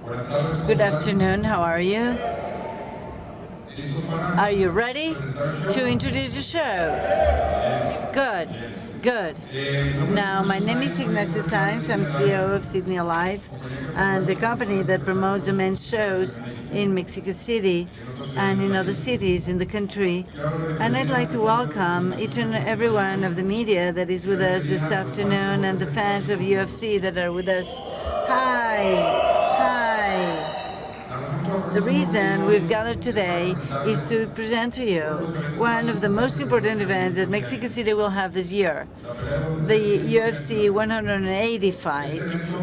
Good afternoon, how are you? Are you ready to introduce the show? Good, good. Now, my name is Ignacio Sainz, I'm CEO of Sydney Alive, and the company that promotes the men's shows in Mexico City and in other cities in the country. And I'd like to welcome each and every one of the media that is with us this afternoon and the fans of UFC that are with us. Hi! Hi! The reason we've gathered today is to present to you one of the most important events that Mexico City will have this year, the UFC 180 fight.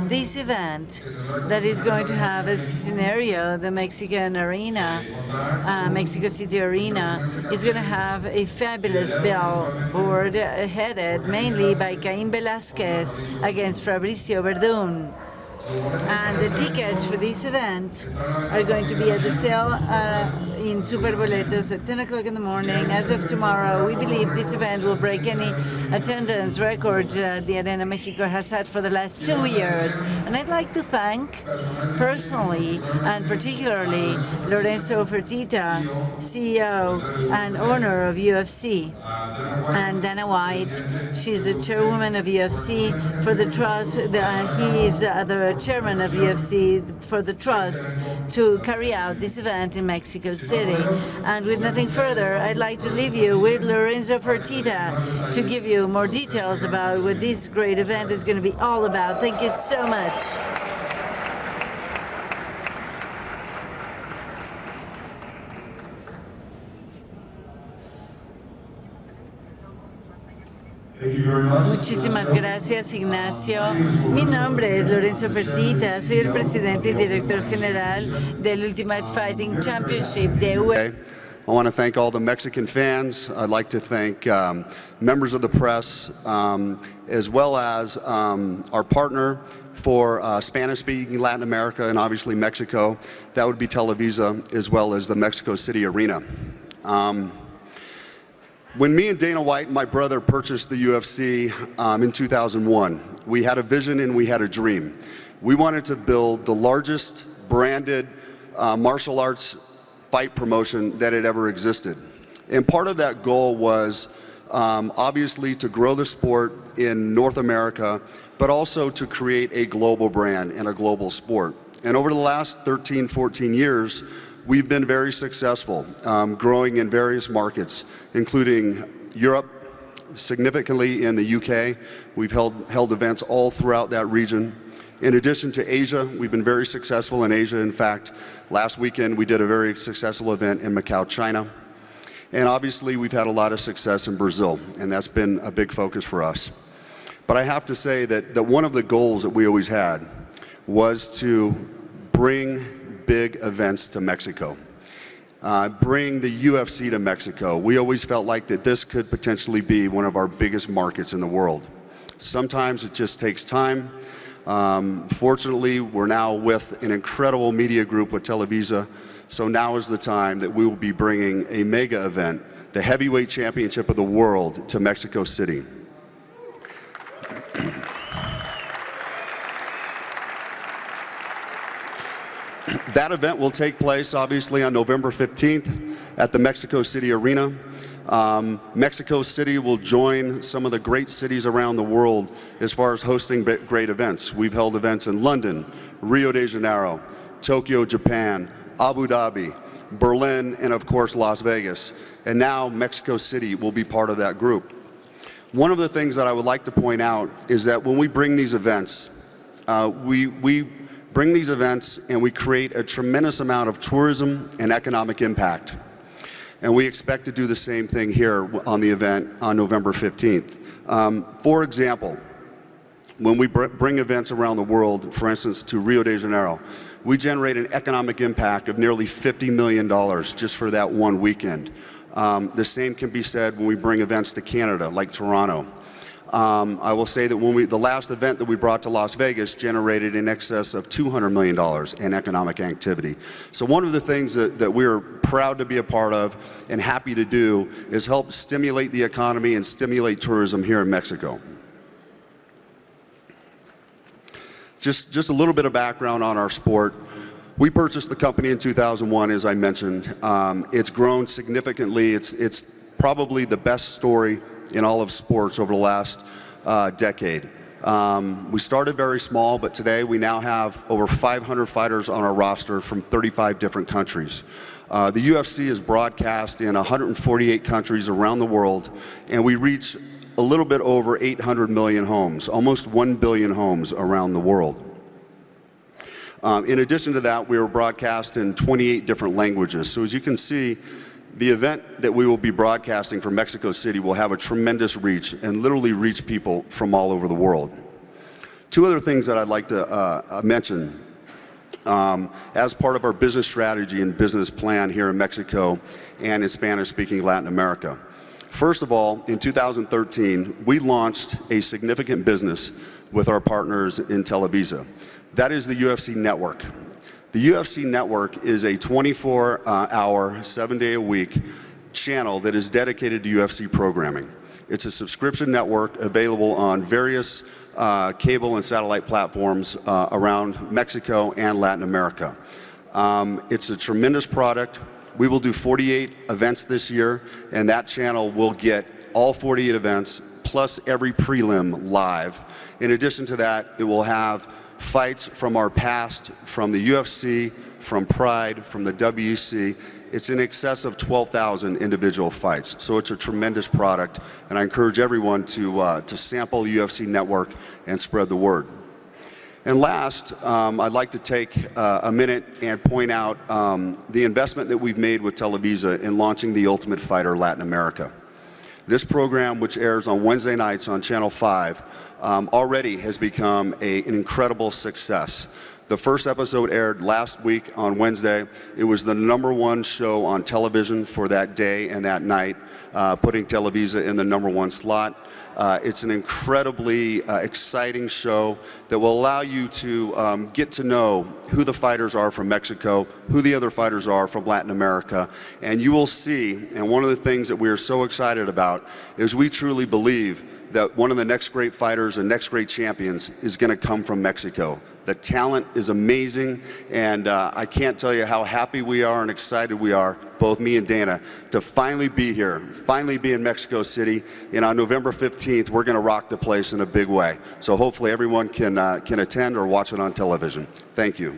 This event that is going to have as scenario the Mexican arena, Mexico City arena, is going to have a fabulous billboard headed mainly by Cain Velasquez against Fabricio Verdun. And the tickets for this event are going to be at the sale in Super Boletos at 10 o'clock in the morning. As of tomorrow, we believe this event will break any attendance records the Arena Mexico has had for the last 2 years. And I'd like to thank personally and particularly Lorenzo Fertitta, CEO and owner of UFC, and Dana White. She's the chairwoman of UFC for the trust. He is the chairman of UFC for the trust to carry out this event in Mexico City. And with nothing further, I'd like to leave you with Lorenzo Fertitta to give you more details about what this great event is going to be all about. Thank you so much. Muchísimas gracias, Ignacio. Mi nombre es Lorenzo Fertitta, soy el presidente y director general del Ultimate Fighting Championship de UFC. I want to thank all the Mexican fans. I'd like to thank members of the press, as well as our partner for Spanish-speaking Latin America and obviously Mexico. That would be Televisa, as well as the Mexico City Arena. When me and Dana White and my brother purchased the UFC in 2001, we had a vision and we had a dream. We wanted to build the largest branded martial arts fight promotion that had ever existed. And part of that goal was obviously to grow the sport in North America, but also to create a global brand and a global sport. And over the last 13, 14 years, we've been very successful, growing in various markets, including Europe, significantly in the UK. We've held events all throughout that region. In addition to Asia, we've been very successful in Asia. In fact, last weekend we did a very successful event in Macau, China. And obviously we've had a lot of success in Brazil, and that's been a big focus for us. But I have to say that one of the goals that we always had was to bring big events to Mexico. Bring the UFC to Mexico. We always felt like that this could potentially be one of our biggest markets in the world. Sometimes it just takes time. Fortunately, we're now with an incredible media group with Televisa, so now is the time that we will be bringing a mega event, the heavyweight championship of the world, to Mexico City. That event will take place, obviously, on November 15th at the Mexico City Arena. Mexico City will join some of the great cities around the world as far as hosting great events. We've held events in London, Rio de Janeiro, Tokyo, Japan, Abu Dhabi, Berlin, and of course Las Vegas. And now Mexico City will be part of that group. One of the things that I would like to point out is that when we bring these events, we bring these events and we create a tremendous amount of tourism and economic impact. And we expect to do the same thing here on the event on November 15th. For example, when we bring events around the world, for instance to Rio de Janeiro, we generate an economic impact of nearly $50 million just for that one weekend. The same can be said when we bring events to Canada, like Toronto. I will say that the last event that we brought to Las Vegas generated in excess of $200 million in economic activity. So one of the things that we're proud to be a part of and happy to do is help stimulate the economy and stimulate tourism here in Mexico. Just a little bit of background on our sport. We purchased the company in 2001, as I mentioned. It's grown significantly. It's probably the best story in all of sports over the last decade. We started very small, but today we now have over 500 fighters on our roster from 35 different countries. The UFC is broadcast in 148 countries around the world, and we reach a little bit over 800 million homes, almost 1 billion homes around the world. In addition to that, we are broadcast in 28 different languages. So as you can see, the event that we will be broadcasting from Mexico City will have a tremendous reach and literally reach people from all over the world. Two other things that I'd like to mention as part of our business strategy and business plan here in Mexico and in Spanish-speaking Latin America. First of all, in 2013, we launched a significant business with our partners in Televisa. That is the UFC Network. The UFC Network is a 24-hour, 7-day-a-week channel that is dedicated to UFC programming. It's a subscription network available on various cable and satellite platforms around Mexico and Latin America. It's a tremendous product. We will do 48 events this year, and that channel will get all 48 events plus every prelim live. In addition to that, it will have fights from our past, from the UFC, from Pride, from the WEC. It's in excess of 12,000 individual fights. So it's a tremendous product, and I encourage everyone to sample the UFC Network and spread the word. And last, I'd like to take a minute and point out the investment that we've made with Televisa in launching The Ultimate Fighter Latin America. This program, which airs on Wednesday nights on Channel 5, already has become an incredible success. The first episode aired last week on Wednesday. It was the #1 show on television for that day and that night, putting Televisa in the #1 slot. It's an incredibly exciting show that will allow you to get to know who the fighters are from Mexico, who the other fighters are from Latin America, and you will see, and one of the things that we are so excited about is we truly believe that one of the next great fighters and next great champions is going to come from Mexico. The talent is amazing, and I can't tell you how happy we are and excited we are, both me and Dana, to finally be here, finally be in Mexico City. And on November 15th, we're going to rock the place in a big way. So hopefully everyone can attend or watch it on television. Thank you.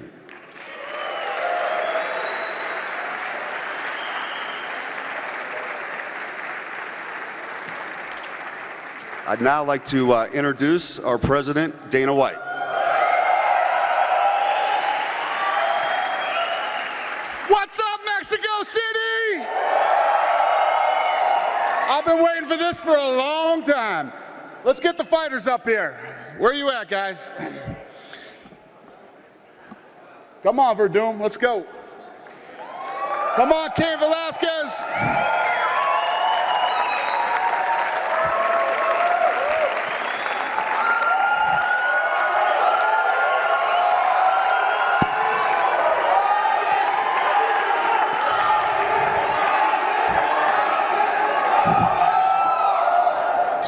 I'd now like to introduce our president, Dana White. What's up, Mexico City? I've been waiting for this for a long time. Let's get the fighters up here. Where are you at, guys? Come on, Verdum, let's go. Come on, Cain Velasquez.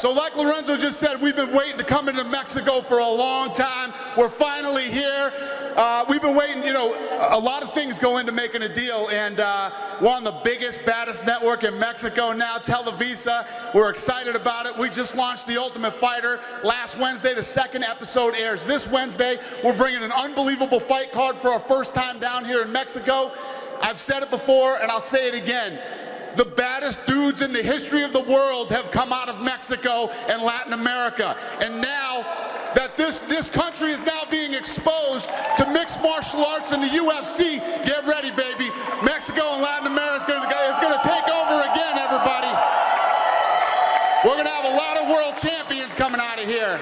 So like Lorenzo just said, we've been waiting to come into Mexico for a long time. We're finally here. We've been waiting, you know, a lot of things go into making a deal, and we're on the biggest, baddest network in Mexico now, Televisa. We're excited about it. We just launched The Ultimate Fighter last Wednesday. The second episode airs this Wednesday. We're bringing an unbelievable fight card for our first time down here in Mexico. I've said it before, and I'll say it again. The baddest dudes in the history of the world have come out of Mexico and Latin America. And now that this country is now being exposed to mixed martial arts in the UFC, get ready, baby. Mexico and Latin America is going to take over again, everybody. We're going to have a lot of world champions coming out of here.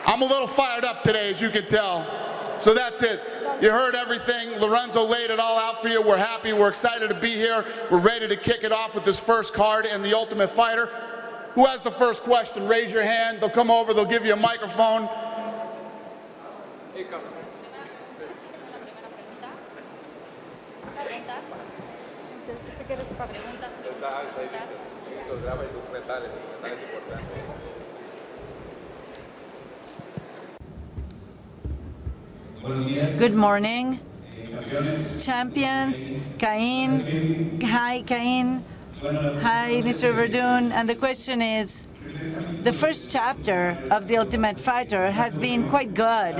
I'm a little fired up today, as you can tell. So that's it. You heard everything. Lorenzo laid it all out for you. We're happy. We're excited to be here. We're ready to kick it off with this first card and The Ultimate Fighter. Who has the first question? Raise your hand. They'll come over. They'll give you a microphone. Good morning. champions, Cain. Hi, Cain. Hi, Mr. Verdun. And the question is, the first chapter of The Ultimate Fighter has been quite good.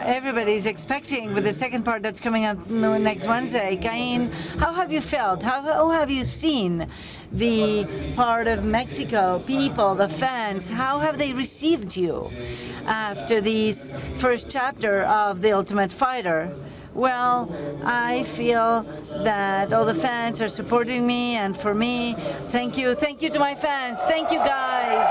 Everybody's expecting with the second part that's coming out next Wednesday. Cain, how have you felt? How have you seen the part of Mexico, people, the fans? How have they received you after this first chapter of The Ultimate Fighter? Well, I feel that all the fans are supporting me, and for me, thank you to my fans. Thank you, guys.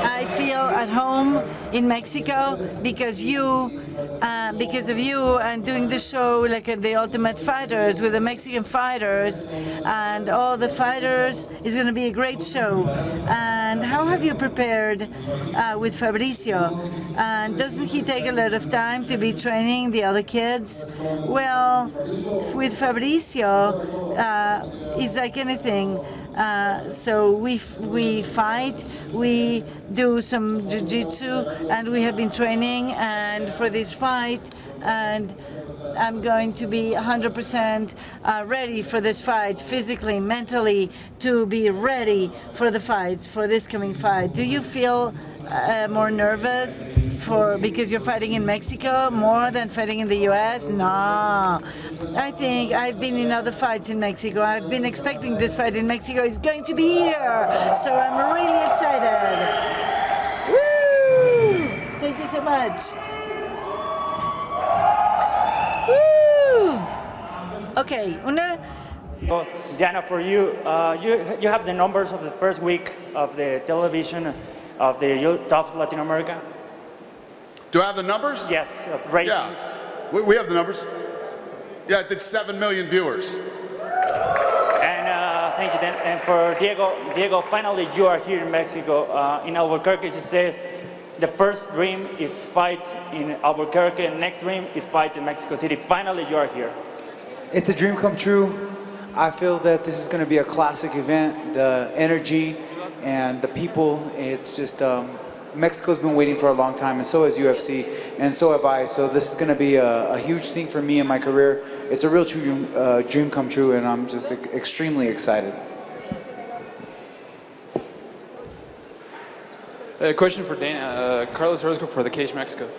I feel at home in Mexico because of you and doing the show like at The Ultimate Fighters with the Mexican fighters and all the fighters. It's going to be a great show. And how have you prepared with Fabricio? And doesn't he take a lot of time to be training the other kids? Well, with Fabricio, it's like anything. So we fight, we do some jiu-jitsu, and we have been training and for this fight, and I'm going to be 100% ready for this fight, physically, mentally, to be ready for the fights, for this coming fight. Do you feel more nervous because you're fighting in Mexico more than fighting in the US? No. I think I've been in other fights in Mexico. I've been expecting this fight in Mexico is going to be here. So I'm really excited. Woo! Thank you so much. Woo! Okay, Well, Diana, for you, you have the numbers of the first week of the television of the top Latin America? Do I have the numbers? Yes, ratings. Yeah, we have the numbers. Yeah, it did 7 million viewers. And thank you, Dan. And for Diego, finally you are here in Mexico. In Albuquerque, it says the first dream is fight in Albuquerque, and next dream is fight in Mexico City. Finally, you are here. It's a dream come true. I feel that this is going to be a classic event. The energy and the people, it's just, Mexico's been waiting for a long time, and so has UFC, and so have I. So this is going to be a huge thing for me in my career. It's a real true dream come true, and I'm just extremely excited. A question for Dana. Carlos Orozco for The Cage Mexico.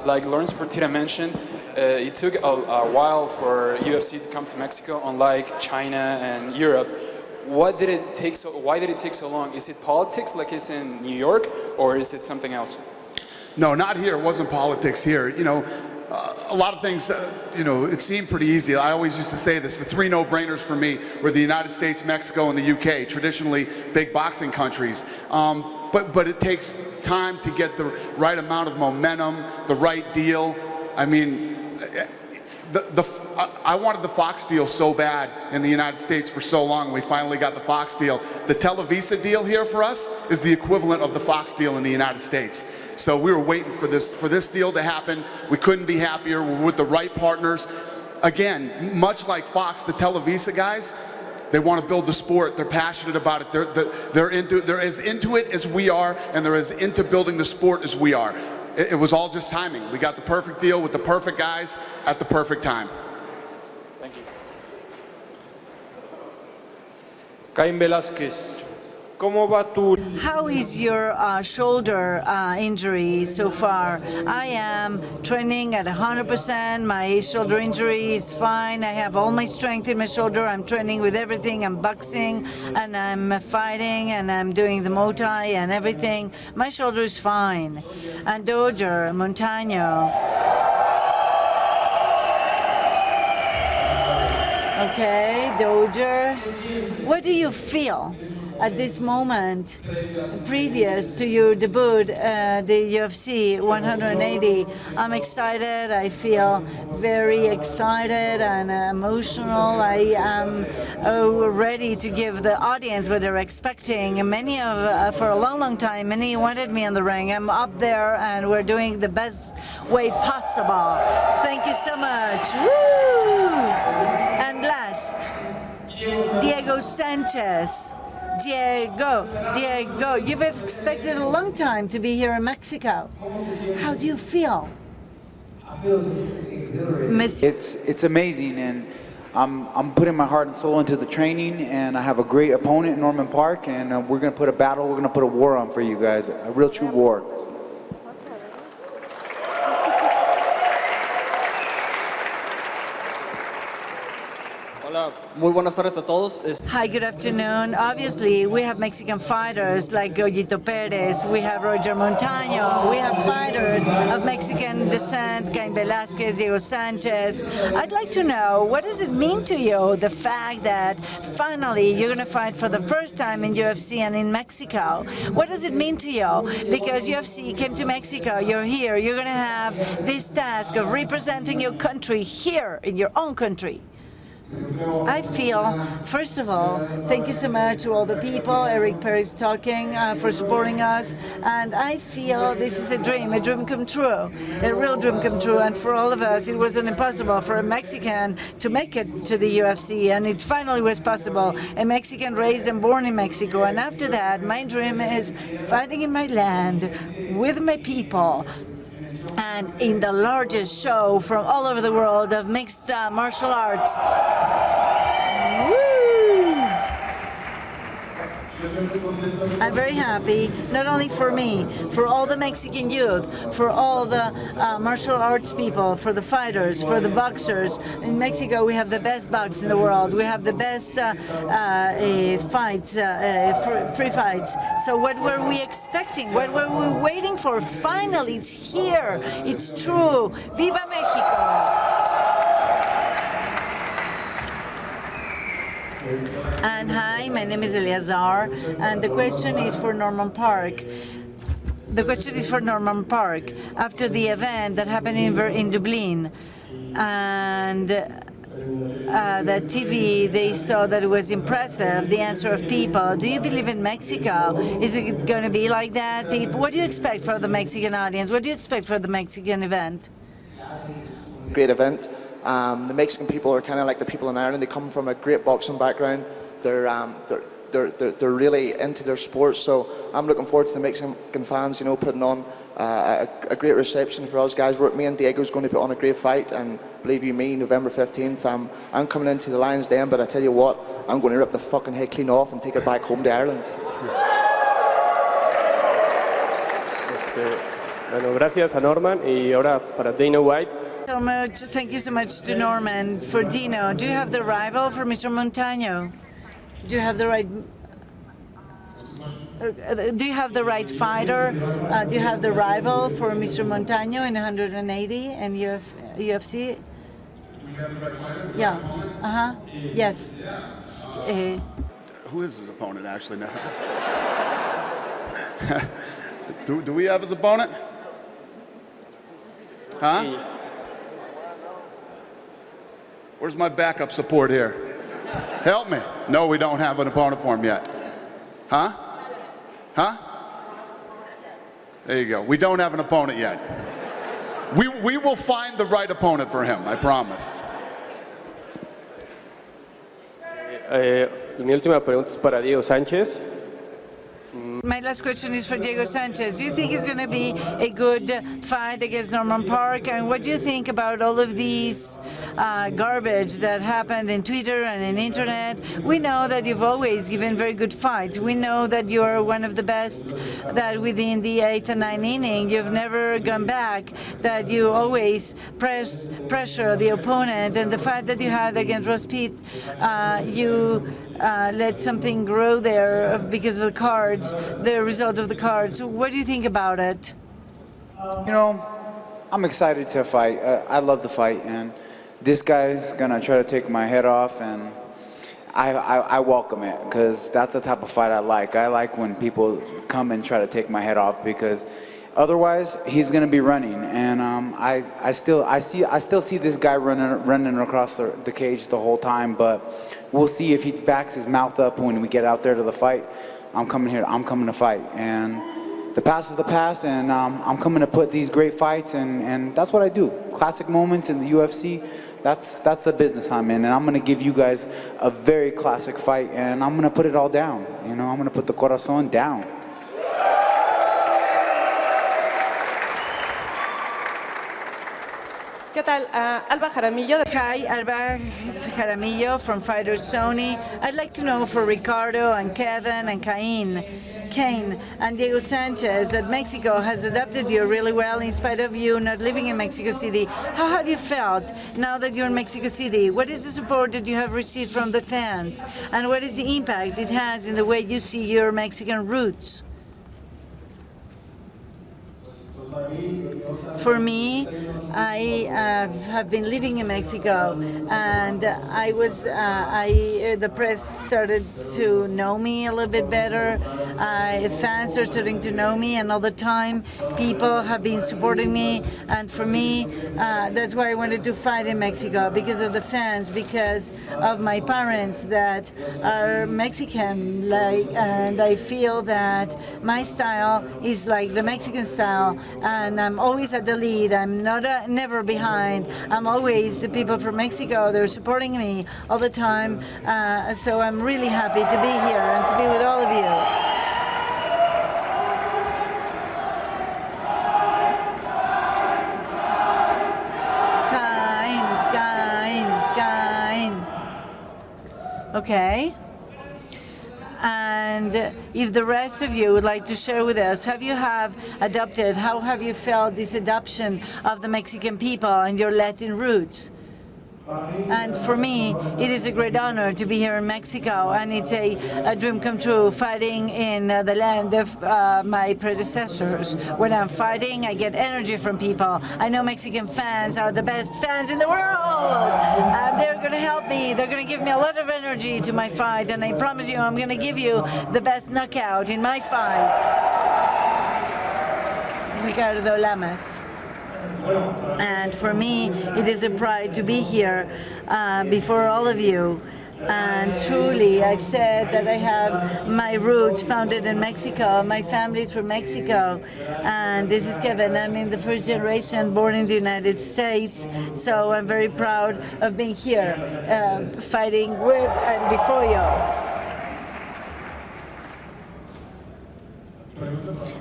Like Lawrence Fertitta mentioned, it took a while for UFC to come to Mexico, unlike China and Europe. Why did it take so long? Is it politics like it's in New York, or is it something else? No, not here. It wasn't politics here. You know, a lot of things, you know, it seemed pretty easy. I always used to say this. The three no-brainers for me were the United States, Mexico, and the UK, traditionally big boxing countries. But it takes time to get the right amount of momentum, the right deal. I mean, I wanted the Fox deal so bad in the United States for so long. We finally got the Fox deal. The Televisa deal here for us is the equivalent of the Fox deal in the United States. So we were waiting for this deal to happen. We couldn't be happier. We're with the right partners. Again, much like Fox, the Televisa guys, they want to build the sport. They're passionate about it. They're as into it as we are, and they're as into building the sport as we are. It was all just timing. We got the perfect deal with the perfect guys at the perfect time. Thank you. Cain Velázquez. How is your shoulder injury so far? I am training at 100%. My shoulder injury is fine. I have all my strength in my shoulder. I'm training with everything. I'm boxing and I'm fighting and I'm doing the Muay Thai and everything. My shoulder is fine. And Doger, Montano. Okay, Doger. What do you feel at this moment, previous to your debut, the UFC 180? I'm excited. I feel very excited and emotional. I am ready to give the audience what they're expecting. For a long time, many wanted me in the ring. I'm up there, and we're doing the best way possible. Thank you so much. Woo! And last, Diego Sanchez. Diego, you've expected a long time to be here in Mexico. How do you feel? It's amazing, and I'm putting my heart and soul into the training, and I have a great opponent, Norman Park, and we're going to put a battle, we're going to put a war on for you guys, a real true war. Hola, muy buenas tardes a todos. Hi, good afternoon. Obviously, we have Mexican fighters like Goyito Perez, we have Roger Montaño, we have fighters of Mexican descent, Cain Velasquez, Diego Sanchez. I'd like to know, what does it mean to you, the fact that finally you're going to fight for the first time in UFC and in Mexico? What does it mean to you? Because UFC came to Mexico, you're here, you're going to have this task of representing your country here in your own country. I feel, first of all, thank you so much to all the people, Eric Perez talking, for supporting us, and I feel this is a dream come true, a real dream come true, and for all of us it wasn't impossible for a Mexican to make it to the UFC, and it finally was possible, a Mexican raised and born in Mexico, and after that my dream is fighting in my land, with my people, and in the largest show from all over the world of mixed martial arts. Woo! I'm very happy, not only for me, for all the Mexican youth, for all the martial arts people, for the fighters, for the boxers. In Mexico we have the best box in the world, we have the best fights, free fights. So what were we expecting? What were we waiting for? Finally, it's here, it's true. Viva Mexico! And hi, my name is Eleazar, and the question is for Norman Park. The question is for Norman Park. After the event that happened in Dublin, and the TV, they saw that it was impressive, the answer of people. Do you believe in Mexico? Is it going to be like that? What do you expect for the Mexican audience? What do you expect for the Mexican event? Great event. The Mexican people are kind of like the people in Ireland. They come from a great boxing background. They're really into their sport. So I'm looking forward to the Mexican fans, you know, putting on a great reception for us guys. Me and Diego's going to put on a great fight, and believe you me, November 15th, I'm coming into the Lions Den. But I tell you what, I'm going to rip the fucking head clean off and take it back home to Ireland. Bueno, gracias a Norman y ahora para Dana White. So much, thank you so much to Norman. For Dino, do you have the rival for Mr. Montaño? Do you have the right? Do you have the right fighter? Do you have the rival for Mr. Montaño in 180 and UFC? Yeah. Yes. Who is his opponent actually now? do we have his opponent? Huh? Where's my backup support here? Help me. No, we don't have an opponent for him yet. Huh? There you go. We don't have an opponent yet. We will find the right opponent for him, I promise. Mi última pregunta es para Diego Sánchez. My last question is for Diego Sanchez. Do you think it's going to be a good fight against Norman Park? And what do you think about all of these garbage that happened in Twitter and in internet? We know that you've always given very good fights. We know that you're one of the best, that within the 8th and 9th inning you've never gone back, that you always pressure the opponent, and the fight that you had against Ross Pitt, you let something grow there because of the cards, the result of the cards. What do you think about it? You know, I'm excited to fight. I love the fight, and this guy's gonna try to take my head off, and I welcome it, because that's the type of fight I like. I like when people come and try to take my head off, because otherwise he's gonna be running, and I still see this guy running across the cage the whole time. But we'll see if he backs his mouth up when we get out there to the fight. I'm coming here. I'm coming to fight, and the past is the past, and I'm coming to put these great fights, and that's what I do. Classic moments in the UFC. That's the business I'm in, and I'm going to give you guys a very classic fight, and I'm going to put it all down. You know, I'm going to put the corazón down. ¿Qué tal? Alba Jaramillo. Hi, Alba Jaramillo from Fighter Sony. I'd like to know for Ricardo and Kevin and Cain and Diego Sanchez that Mexico has adopted you really well in spite of you not living in Mexico City. How have you felt now that you're in Mexico City? What is the support that you have received from the fans? And what is the impact it has in the way you see your Mexican roots? For me, I have been living in Mexico, and the press started to know me a little bit better. Fans are starting to know me, and all the time people have been supporting me. And for me, that's why I wanted to fight in Mexico, because of the fans, because of my parents that are Mexican, and I feel that my style is like the Mexican style. And I'm always at the lead. I'm never behind. I'm always the people from Mexico. They're supporting me all the time. So I'm really happy to be here and to be with all of you. Kind. Okay. And if the rest of you would like to share with us, how have you felt this adoption of the Mexican people and your Latin roots? And for me, it is a great honor to be here in Mexico, and it's a dream come true, fighting in the land of my predecessors. When I'm fighting, I get energy from people. I know Mexican fans are the best fans in the world, and they're going to help me. They're going to give me a lot of energy to my fight, and I promise you I'm going to give you the best knockout in my fight. Ricardo Lamas. And for me, it is a pride to be here before all of you. And truly, I've said that I have my roots founded in Mexico. My family's from Mexico. And this is Kevin. I'm in the first generation born in the United States. So I'm very proud of being here, fighting with and before you.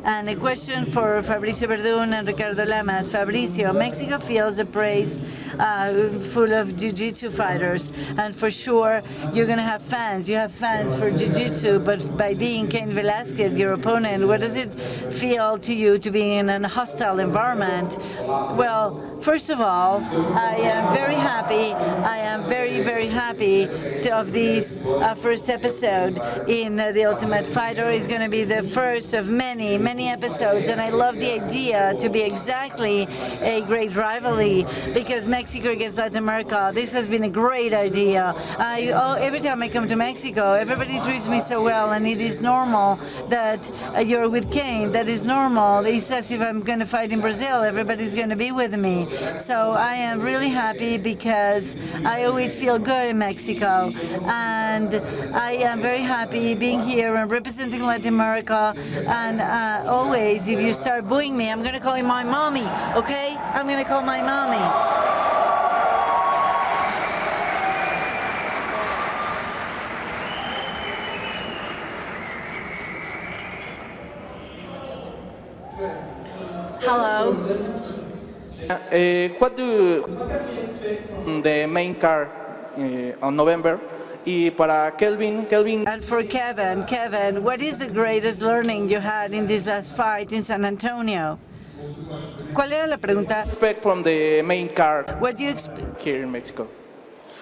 And a question for Fabricio Verdún and Ricardo Lamas. Fabricio, Mexico feels a praise full of jiu-jitsu fighters, and for sure you're going to have fans. You have fans for jiu-jitsu, but by being Cain Velasquez, your opponent, what does it feel to you to be in a hostile environment? Well, first of all, I am very happy. I am very, very happy of this first episode in The Ultimate Fighter. It's going to be the first of many, many episodes, and I love the idea to be exactly a great rivalry, because Mexico against Latin America, this has been a great idea. Every time I come to Mexico, everybody treats me so well, and it is normal that you're with Cain. That is normal. It's as if I'm going to fight in Brazil. Everybody's going to be with me. So I am really happy because I always feel good in Mexico, and I am very happy being here and representing Latin America. And always, if you start booing me, I'm going to call you my mommy, okay? I'm going to call my mommy. Hello. What do you the main card on November? Y para Kelvin. And for Kevin, what is the greatest learning you had in this last fight in San Antonio? ¿Cuál era la pregunta? Expect from the main card. What do you expect here in Mexico?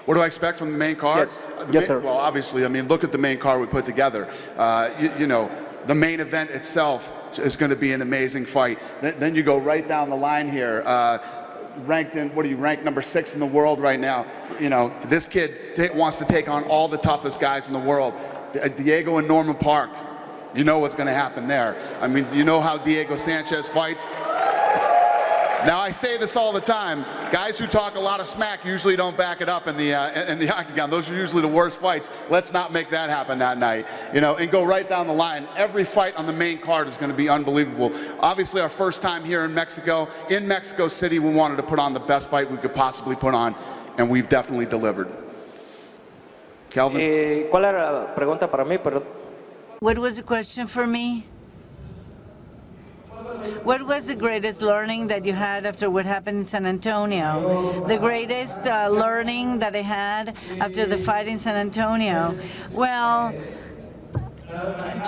What do I expect from the main card? Yes, sir. Well, obviously, I mean, look at the main card we put together. You know, the main event itself is going to be an amazing fight. Then you go right down the line here. Ranked in, what are you, ranked number 6 in the world right now. You know, this kid wants to take on all the toughest guys in the world. Diego and Norman Park, you know what's going to happen there. I mean, you know how Diego Sanchez fights. Now, I say this all the time. Guys who talk a lot of smack usually don't back it up in the octagon. Those are usually the worst fights. Let's not make that happen that night. You know, and go right down the line. Every fight on the main card is going to be unbelievable. Obviously, our first time here in Mexico City, we wanted to put on the best fight we could possibly put on, and we've definitely delivered. Calvin? ¿Cuál era la pregunta para mí? What was the question for me? What was the greatest learning that you had after what happened in San Antonio? The greatest learning that I had after the fight in San Antonio? Well,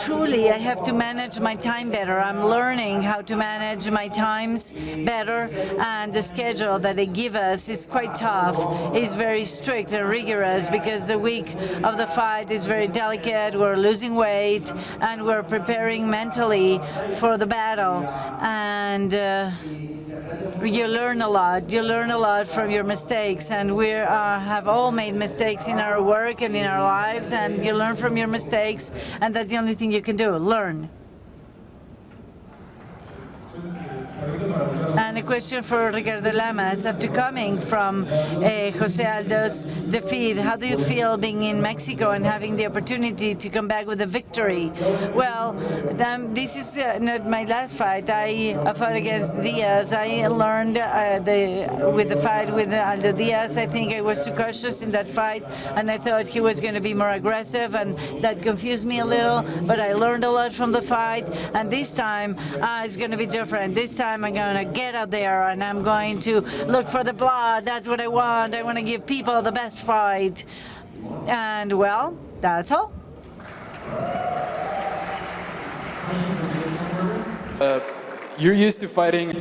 truly, I have to manage my time better. I'm learning how to manage my times better, and the schedule that they give us is quite tough. It's very strict and rigorous because the week of the fight is very delicate. We're losing weight and we're preparing mentally for the battle. And you learn a lot. You learn a lot from your mistakes, and we have all made mistakes in our work and in our lives, and you learn from your mistakes, and that's the only thing you can do, learn. And a question for Ricardo Lamas. After coming from Jose Aldo's defeat, how do you feel being in Mexico and having the opportunity to come back with a victory? Well, this is not my last fight. I fought against Diaz. I learned with the fight with Aldo Diaz. I think I was too cautious in that fight, and I thought he was going to be more aggressive, and that confused me a little, but I learned a lot from the fight, and this time it's going to be different. This time I'm going to get out there and I'm going to look for the blood. That's what I want. I want to give people the best fight. And well, that's all. You're used to fighting,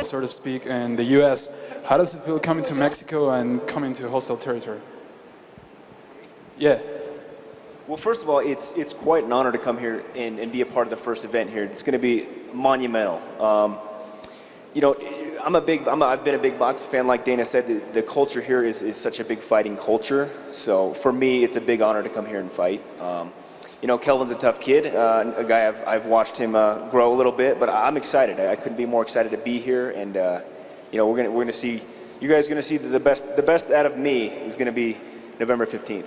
so to speak, in the U.S. How does it feel coming to Mexico and coming to hostile territory? Yeah. Well, first of all, it's quite an honor to come here and be a part of the first event here. It's going to be monumental. You know, I've been a big boxing fan. Like Dana said, the culture here is such a big fighting culture. So for me, it's a big honor to come here and fight. You know, Kelvin's a tough kid, a guy I've watched him grow a little bit, but I'm excited. I couldn't be more excited to be here, and you know, we're gonna see. You guys are gonna see the best out of me is gonna be November 15th.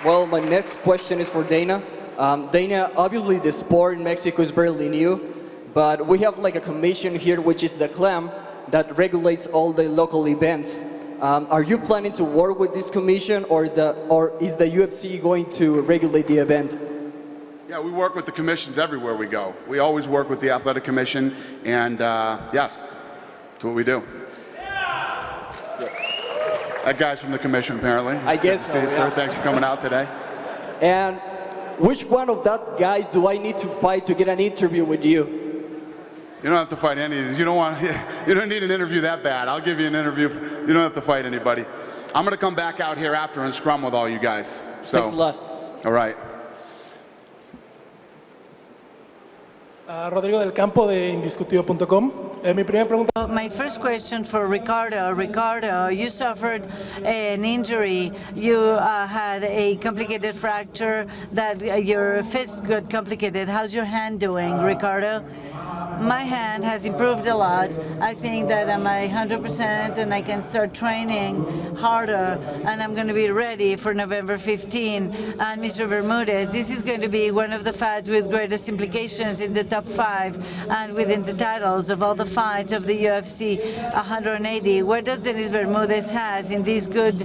Well, my next question is for Dana. Dana, obviously the sport in Mexico is barely new, but we have like a commission here, which is the CLAM, that regulates all the local events. Are you planning to work with this commission, or is the UFC going to regulate the event? Yeah, we work with the commissions everywhere we go. We always work with the athletic commission, and yes, that's what we do. That guy's from the commission, apparently. I guess so, yeah. Sir, thanks for coming out today. And which one of that guys do I need to fight to get an interview with you? You don't have to fight any of these. You don't need an interview that bad. I'll give you an interview. You don't have to fight anybody. I'm going to come back out here after and scrum with all you guys. So, thanks a lot. All right. Rodrigo del Campo de Indiscutido.com. Mi primera pregunta. My first question for Ricardo. Ricardo, you suffered an injury. You had a complicated fracture that your fist got complicated. How's your hand doing, Ricardo? My hand has improved a lot. I think that I'm 100% and I can start training harder, and I'm going to be ready for November 15. And Mr. Bermudez, this is going to be one of the fights with greatest implications in the top 5 and within the titles of all the fights of the UFC 180. What does Dennis Bermudez has in these good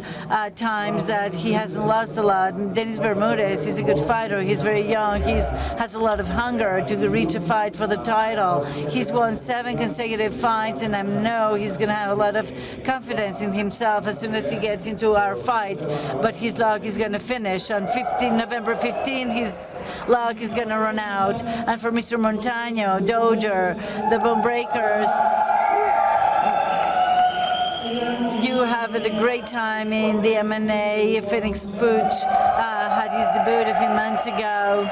times that he hasn't lost a lot? Dennis Bermudez is a good fighter. He's very young. He has a lot of hunger to reach a fight for the title. He's won 7 consecutive fights, and I know he's going to have a lot of confidence in himself as soon as he gets into our fight. But his luck is going to finish on November 15. His luck is going to run out. And for Mr. Montano, Dozier, the Bone Breakers, you have had a great time in the MMA. Phoenix Puig had his debut a few months ago.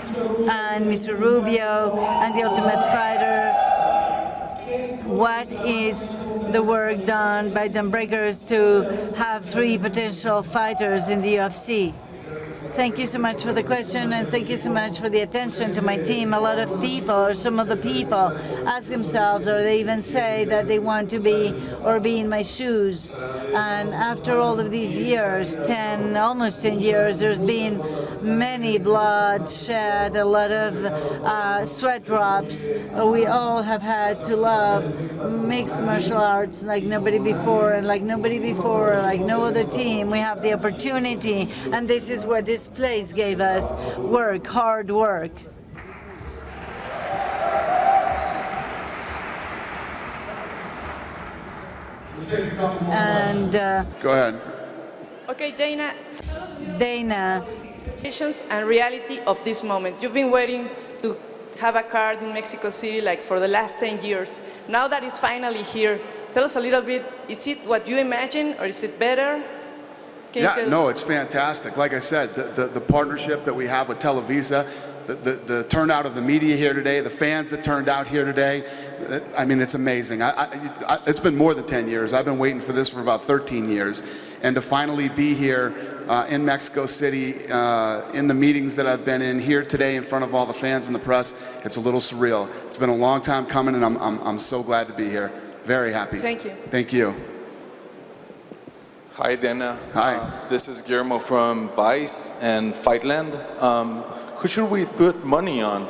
And Mr. Rubio and the Ultimate Fighter. What is the work done by the Breakers to have 3 potential fighters in the UFC? Thank you so much for the question, and thank you so much for the attention to my team. A lot of people, or some of the people, ask themselves, or they even say that they want to be or be in my shoes. And after all of these years, almost 10 years, there's been many blood shed, a lot of sweat drops. We all have had to love mixed martial arts like nobody before, and like nobody before, like no other team. We have the opportunity, and this is what this place gave us: work, hard work. And go ahead. Okay, Dana. Dana. Visions and reality of this moment. You've been waiting to have a card in Mexico City like for the last 10 years. Now that it's finally here, tell us a little bit, is it what you imagined or is it better? No, it's fantastic. Like I said, the partnership that we have with Televisa, the turnout of the media here today, the fans that turned out here today, I mean, it's amazing. It's been more than 10 years. I've been waiting for this for about 13 years. And to finally be here in Mexico City, in the meetings that I've been in here today in front of all the fans and the press, it's a little surreal. It's been a long time coming, and I'm so glad to be here. Very happy. Thank you. Thank you. Hi, Dana. Hi. This is Guillermo from Vice and Fightland. Who should we put money on?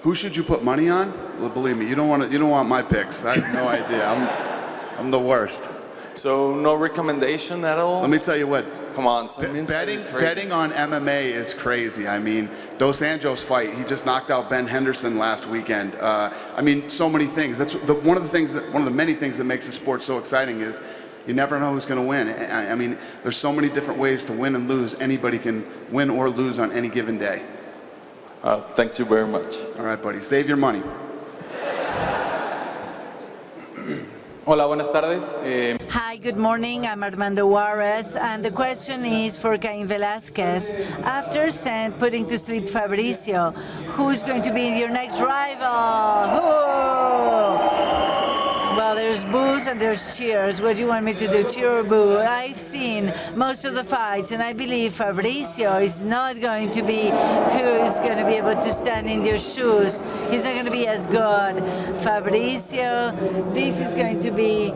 Who should you put money on? Well, believe me, you don't want my picks. I have no idea. I'm the worst. So no recommendation at all? Let me tell you what. Come on. Betting on MMA is crazy. I mean, Dos Anjos fight. He just knocked out Ben Henderson last weekend. I mean, so many things. That's one of the many things that makes the sport so exciting is you never know who's going to win. I mean, there's so many different ways to win and lose. Anybody can win or lose on any given day. Thank you very much. All right, buddy. Save your money. Hola, buenas tardes. Hi, good morning. I'm Armando Juarez, and the question is for Cain Velasquez. After putting to sleep Fabricio, who's going to be your next rival? Who? Well, there's boos and there's cheers. What do you want me to do, cheer or boo? I've seen most of the fights, and I believe Fabricio is not going to be who is going to be able to stand in your shoes. He's not going to be as good. Fabricio, this is going to be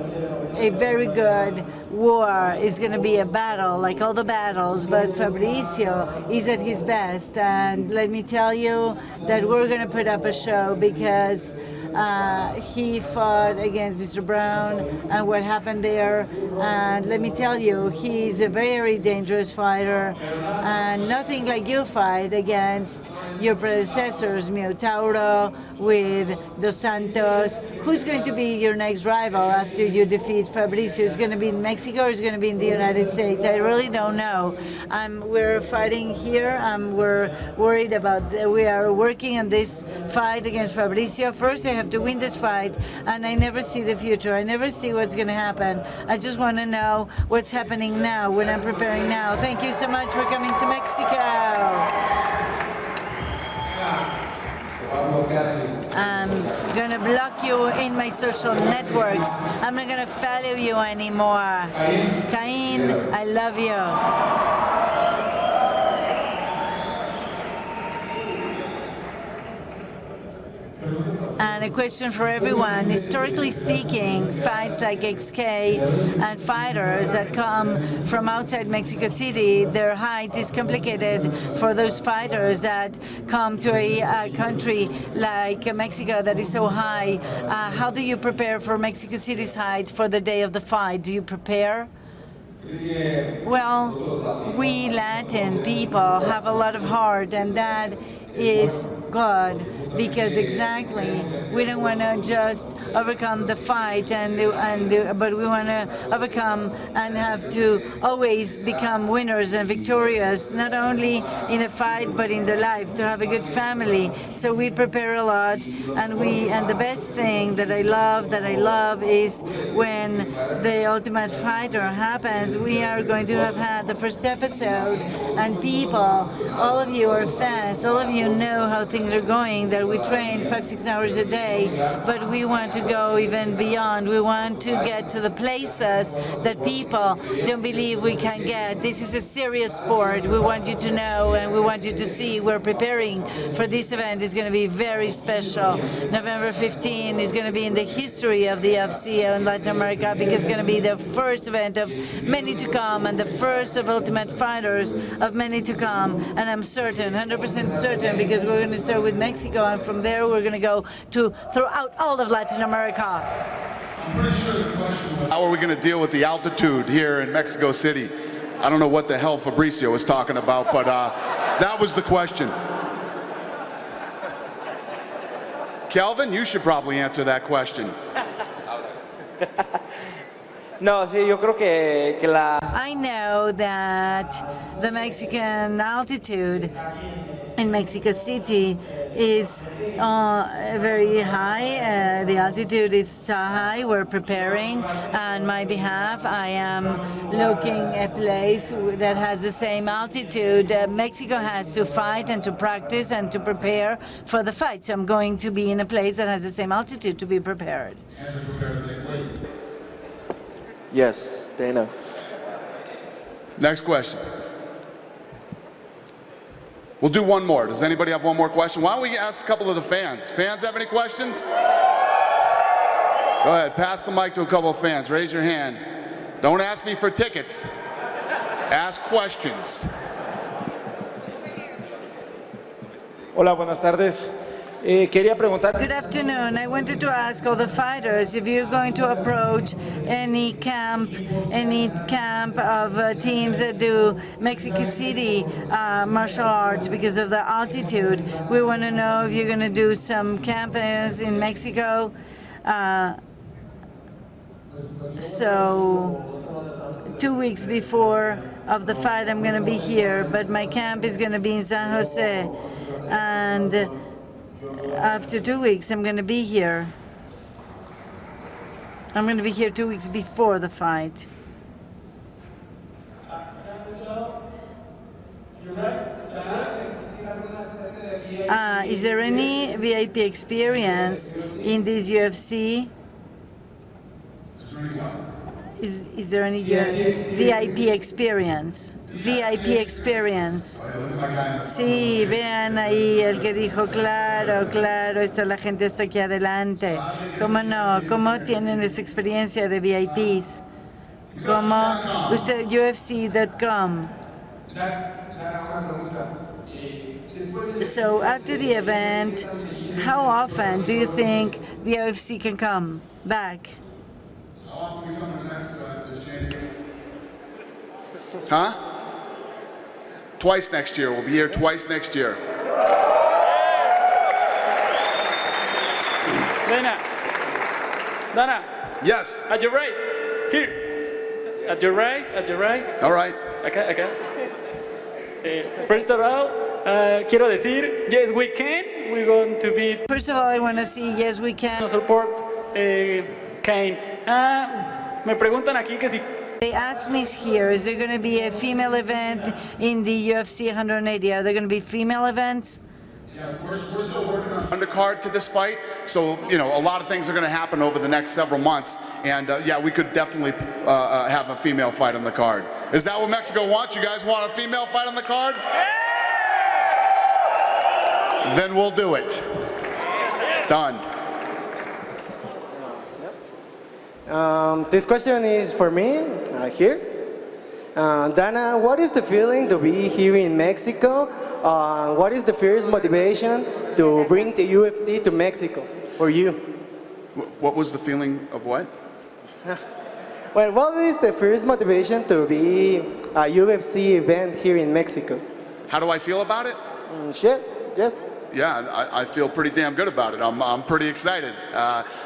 a very good war. It's going to be a battle, like all the battles, but Fabricio is at his best. And let me tell you that we're going to put up a show because he fought against Mr. Brown and what happened there, and let me tell you, he's a very dangerous fighter, and nothing like you fight against your predecessors, Minotauro, with Dos Santos. Who's going to be your next rival after you defeat Fabricio? Is it going to be in Mexico or is it going to be in the United States? I really don't know. We're fighting here. We're worried about, we are working on this fight against Fabricio. First, I have to win this fight, and I never see the future. I never see what's going to happen. I just want to know what's happening now, when I'm preparing now. Thank you so much for coming to Mexico. I'm going to block you in my social networks. I'm not going to follow you anymore. Cain, I love you. And a question for everyone. Historically speaking, fights like XK and fighters that come from outside Mexico City, their height is complicated for those fighters that come to a country like Mexico that is so high. How do you prepare for Mexico City's height for the day of the fight? Do you prepare? Well, we Latin people have a lot of heart, and that is good, because exactly we don't want to just overcome the fight, but we want to overcome and have to always become winners and victorious, not only in a fight but in the life, to have a good family. So we prepare a lot, and the best thing that I love is when the Ultimate Fighter happens. We are going to have had the first episode, and people, all of you are fans, all of you know how things are going, that there. We train 5-6 hours a day, but we want to go even beyond. We want to get to the places that people don't believe we can get. This is a serious sport. We want you to know and we want you to see. We're preparing for this event. It's going to be very special. November 15 is going to be in the history of the UFC in Latin America, because it's going to be the first event of many to come and the first of Ultimate Fighters of many to come. And I'm certain, 100% certain, because we're going to start with Mexico, and from there we're going to go to throughout all of Latin America. How are we going to deal with the altitude here in Mexico City? I don't know what the hell Fabricio was talking about, but that was the question. Kelvin, you should probably answer that question. No, sí, yo creo que la... I know that the Mexican altitude in Mexico City is very high. The altitude is so high. We're preparing. On my behalf, I am looking at a place that has the same altitude Mexico has to fight and to practice and to prepare for the fight. So I'm going to be in a place that has the same altitude to be prepared. Yes, Dana. Next question. We'll do one more. Does anybody have one more question? Why don't we ask a couple of the fans? Fans have any questions? Go ahead, pass the mic to a couple of fans. Raise your hand. Don't ask me for tickets. Ask questions. Hola, buenas tardes. Quería preguntar... Good afternoon. I wanted to ask all the fighters if you're going to approach any camp of teams that do Mexico City martial arts because of the altitude. We want to know if you're going to do some campus in Mexico. So 2 weeks before of the fight I'm going to be here, but my camp is going to be in San Jose, and after 2 weeks I'm going to be here. I'm going to be here 2 weeks before the fight. Is there any VIP experience in this UFC? Is there any VIP experience? VIP experience. Sí, vean ahí el que dijo, claro, claro, la gente está aquí adelante. ¿Cómo no? ¿Cómo tienen esa experiencia de VIPs? ¿Cómo? Usted, UFC.com. So after the event, how often do you think the UFC can come back? Huh? Twice next year. We'll be here twice next year. Dana. Yes. At your right. Here. At your right. At your right. All right. Acá, acá. First of all, quiero decir, yes, we can. We're going to be. First of all, I want to see, yes, we can. Support Kane. Me preguntan aquí que si. They asked me here, is there going to be a female event in the UFC 180? Are there going to be female events? Yeah, we're still working on undercard to this fight, so you know a lot of things are going to happen over the next several months, and yeah, we could definitely have a female fight on the card. Is that what Mexico wants? You guys want a female fight on the card? Yeah! Then we'll do it. Done. This question is for me, here. Dana, what is the feeling to be here in Mexico? What is the first motivation to bring the UFC to Mexico for you? What was the feeling of what? Well, what is the first motivation to be a UFC event here in Mexico? How do I feel about it? Sure, yes. Yeah, I feel pretty damn good about it. I'm pretty excited.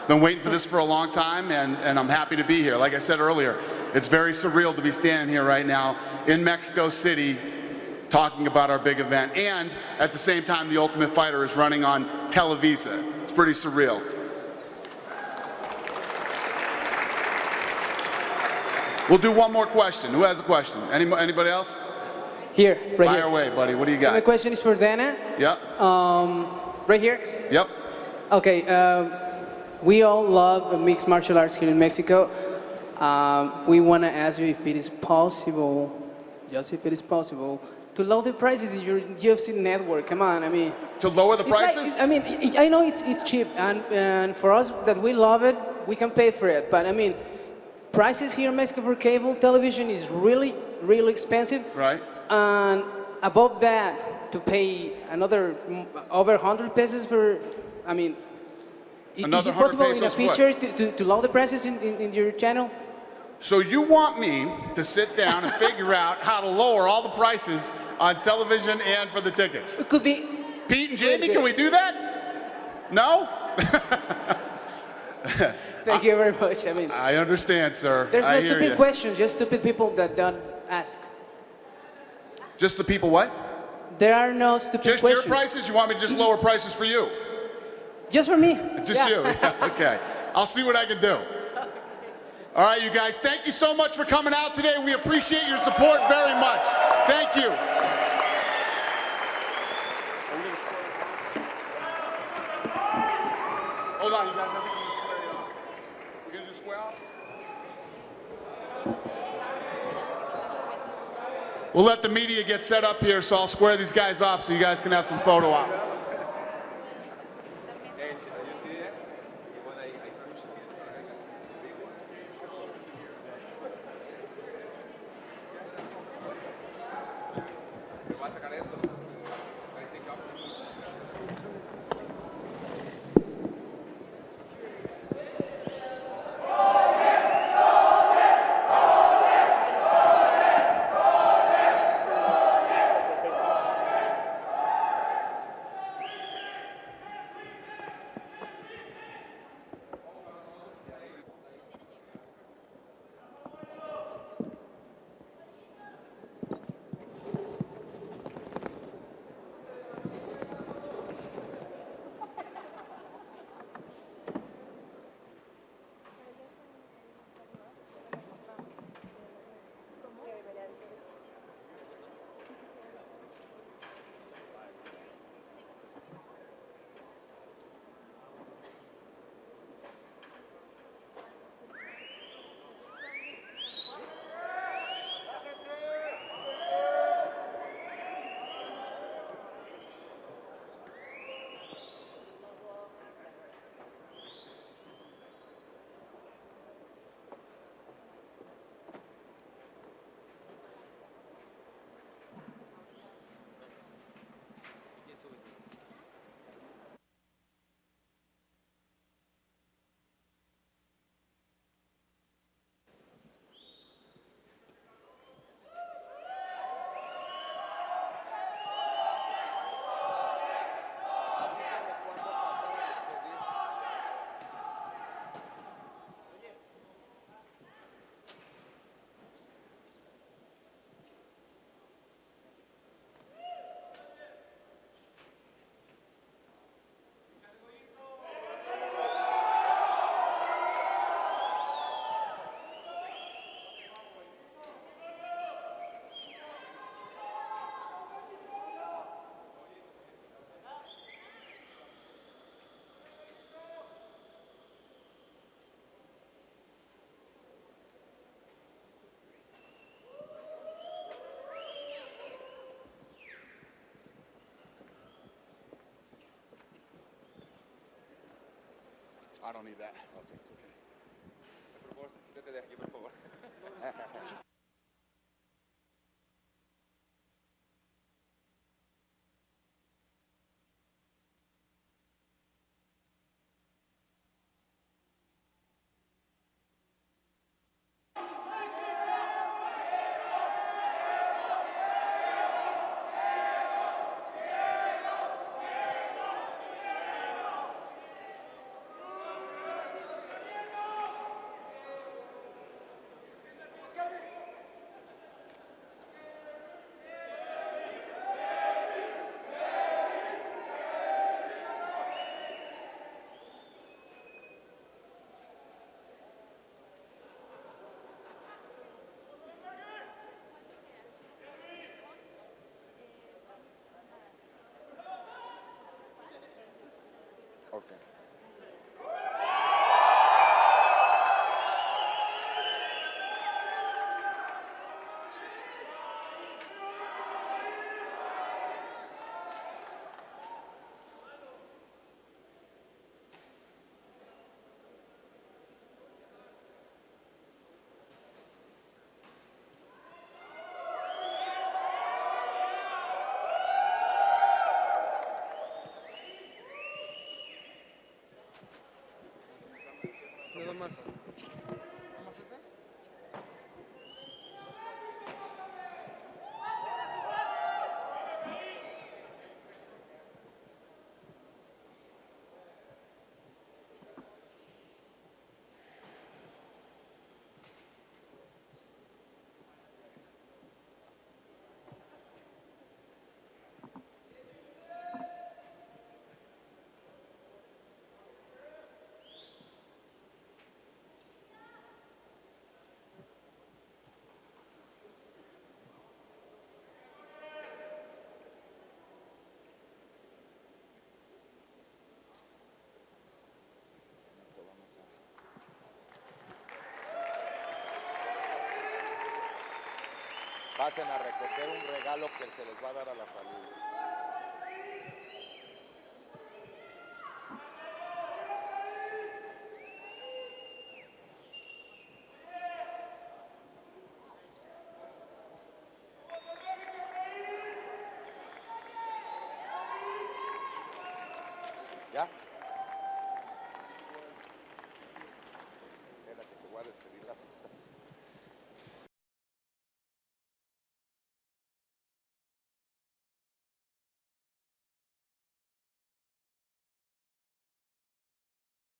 Been waiting for this for a long time, and I'm happy to be here. Like I said earlier, it's very surreal to be standing here right now in Mexico City talking about our big event, and at the same time the Ultimate Fighter is running on Televisa. It's pretty surreal. We'll do one more question. Who has a question? Anybody else? Here, right Fire here. away, buddy. What do you got? My question is for Dana. Yeah. right here? Yep. Okay, we all love mixed martial arts here in Mexico. We want to ask you if it is possible, just if it is possible, to lower the prices in your UFC network. Come on, I mean. To lower the it's like- prices? I mean, I know it's cheap, and for us that we love it, we can pay for it. But I mean, prices here in Mexico for cable television is really, really expensive. Right. And above that, to pay another over 100 pesos for, I mean, Another is it possible 100 in a pesos what? feature to lower the prices in your channel? So you want me to sit down and figure out how to lower all the prices on television and for the tickets? It could be. Pete and Jamie, can we do that? No? Thank you very much. I mean, I understand, sir. there's I no hear stupid you. questions, just stupid people that don't ask. Just the people what? There are no stupid Just questions. your prices? You want me to just lower prices for you? Just for me. Just Yeah. you? Yeah, okay. I'll see what I can do. All right, you guys, thank you so much for coming out today. We appreciate your support very much. Thank you. Hold on, you guys. I think I'm going to square you off. We're going to do square off? We'll let the media get set up here, so I'll square these guys off so you guys can have some photo ops. I don't need that. Okay, it's okay. Ok. Nada más. Pasen a recoger un regalo que se les va a dar a la salud. ¿Ya? Espérate, te voy a despedir la